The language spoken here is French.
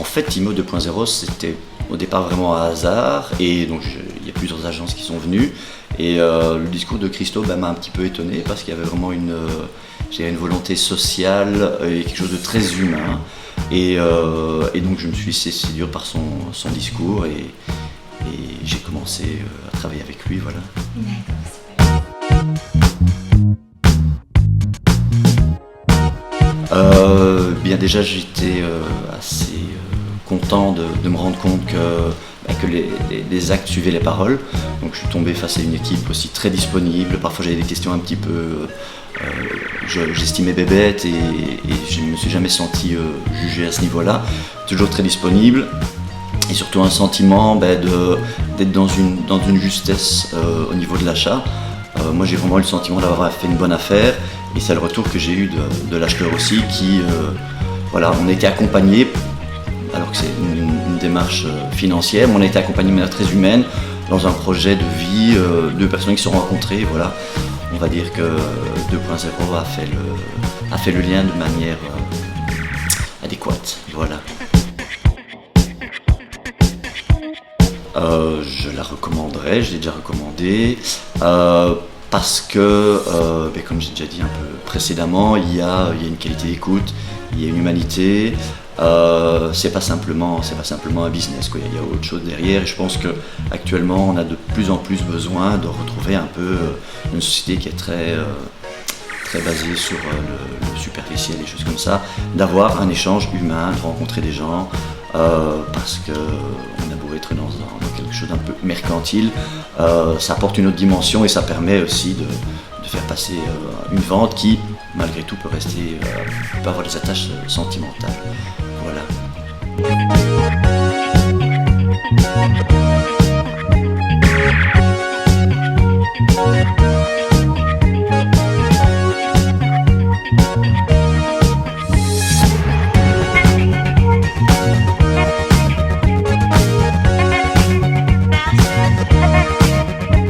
fait, Timo 2.0, c'était au départ vraiment un hasard, et donc il y a plusieurs agences qui sont venues, et le discours de Christo m'a un petit peu étonné, parce qu'il y avait vraiment une volonté sociale et quelque chose de très humain, et donc je me suis laissé séduire par son discours, et j'ai commencé à travailler avec lui, voilà. Bien déjà j'étais assez content de me rendre compte que les actes suivaient les paroles. Donc je suis tombé face à une équipe aussi très disponible. Parfois j'avais des questions un petit peu... j'estimais bébête et je ne me suis jamais senti jugé à ce niveau-là. Toujours très disponible. Et surtout un sentiment d'être dans une justesse au niveau de l'achat. Moi j'ai vraiment eu le sentiment d'avoir fait une bonne affaire, et c'est le retour que j'ai eu de l'acheteur aussi qui, voilà, on a été accompagné, alors que c'est une démarche financière, mais on a été accompagné de manière très humaine dans un projet de vie, deux personnes qui se sont rencontrées, voilà. On va dire que 2.0 a fait le lien de manière adéquate, voilà. Je la recommanderais, je l'ai déjà recommandée, parce que, comme j'ai déjà dit un peu précédemment, il y a une qualité d'écoute, il y a une humanité, c'est pas simplement un business, quoi. Il y a autre chose derrière, et je pense qu'actuellement on a de plus en plus besoin de retrouver un peu une société qui est très basée sur le superficiel, des choses comme ça, d'avoir un échange humain, de rencontrer des gens, parce qu'on a beau être dans quelque chose d'un peu mercantile, ça apporte une autre dimension, et ça permet aussi de faire passer une vente qui, malgré tout, peut avoir des attaches sentimentales. Voilà.